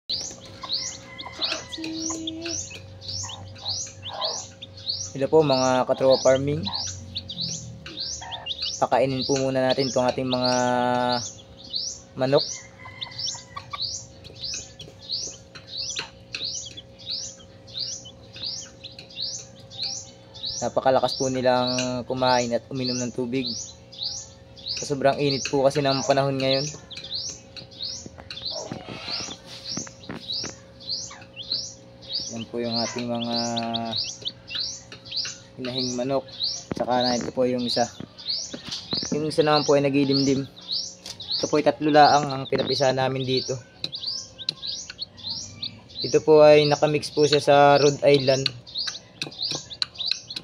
Sila po mga katropa farming. Pakainin po muna natin itong ating mga manok. Napakalakas po nilang kumain at uminom ng tubig. Sa sobrang init po kasi ng panahon ngayon. Yan po yung ating mga hinahing manok. Saka na ito po yung isa. Yung isa naman po ay nagidimdim. Ito po ay 3 laang ang pinapisa namin dito. Ito po ay nakamix po siya sa Rhode Island.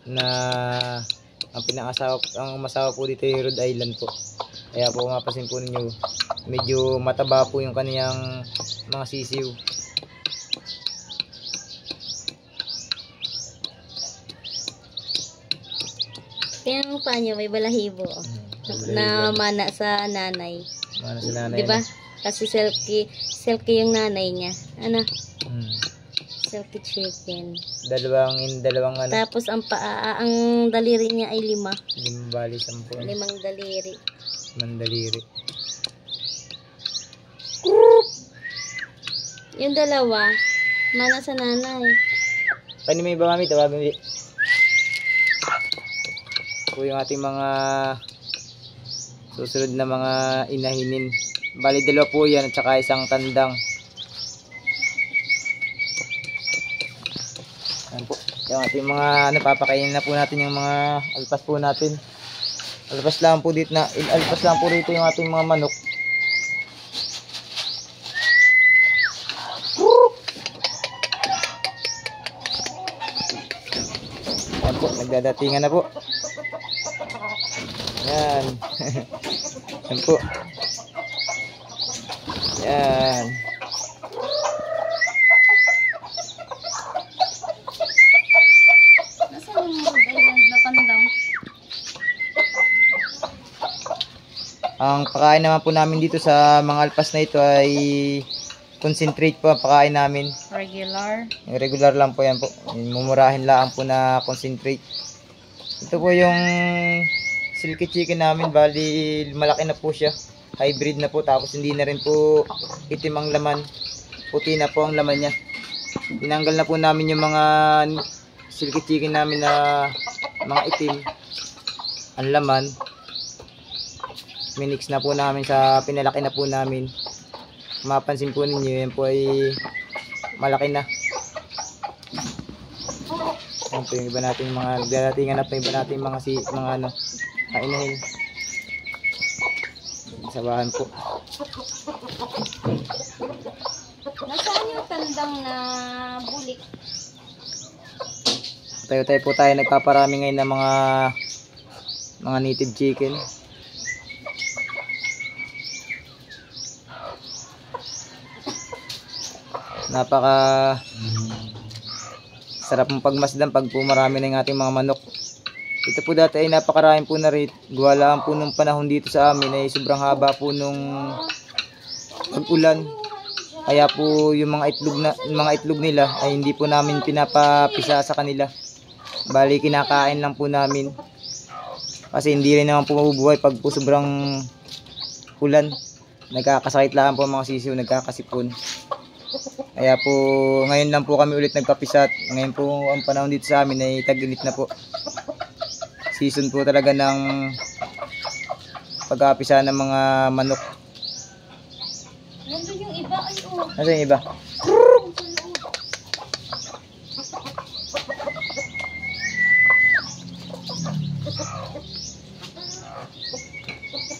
Na ang masawa po dito ay Rhode Island po. Kaya po mapasin po ninyo, medyo mataba po yung kaniyang mga sisiw. Kaya ang paa niya may balahibo. Na mana sa nanay. Mana sa nanay. Diba? Kasi silky yung nanay niya. Ano? Silky chicken. Dalawang ano. Tapos ang paa, ang daliri niya ay 5. 5 bali 10. 5 daliri. 5 daliri. Yung dalawa, mana sa nanay. Paano may iba mami? Tawagin mo. Po yung ating mga susunod na mga inahinin. Bali 2 po yan at saka isang tandang. Ayan po. Yung ating mga napapakainin na po natin yung mga alpas po natin. Alpas lang po dito yung ating mga manok. Ayan po, nagdadatingan na po. Yan. Yan po. Yan. Nasaan yung Rhode Island na tandang? Ang pakain naman po namin dito sa mga alpas na ito ay concentrate po ang pakain namin. Regular. Regular lang po yan po. Mumurahin lang po na concentrate. Ito po yung silky chicken namin, bali malaki na po siya, hybrid na po, tapos hindi na rin po itim ang laman, puti na po ang laman niya. Tinanggal na po namin yung mga silky chicken namin na mga itim ang laman, minix na po namin sa pinalaki na po namin. Mapansin po ninyo, yan po ay malaki na. Yan po yung iba natin mga nagdadatingan na po, iba natin mga ano kainahin sa bahan po. Nasaan yung tandang na bulik? Tayo po tayo nagpaparami ngayon ng mga native chicken. Napaka sarap ng pagmasdan pag po marami na yung ating mga manok. Ito po dati ay napakarami po na rin. Gawa po nung panahon dito sa amin ay sobrang haba po nung pag-ulan. Kaya po yung mga itlog nila ay hindi po namin pinapapisa sa kanila. Bali kinakain lang po namin. Kasi hindi rin naman po mabubuhay pag po sobrang ulan. Nagkakasakit lang po mga sisiw, nagkakasipon. Kaya po ngayon lang po kami ulit nagpapisat. Ngayon po ang panahon dito sa amin ay tag-init na po. Season po talaga ng pag-aapisa ng mga manok. Nandun yung iba ay Nasaan yung iba?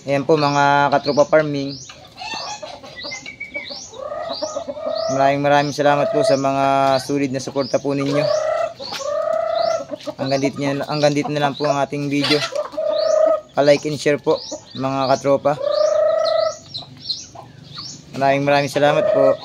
Ayan po mga katropa farming. Maraming salamat po sa mga solid na suporta po ninyo. Hanggang dito na lang po ang ating video. Pa-like and share po mga katropa. Maraming salamat po.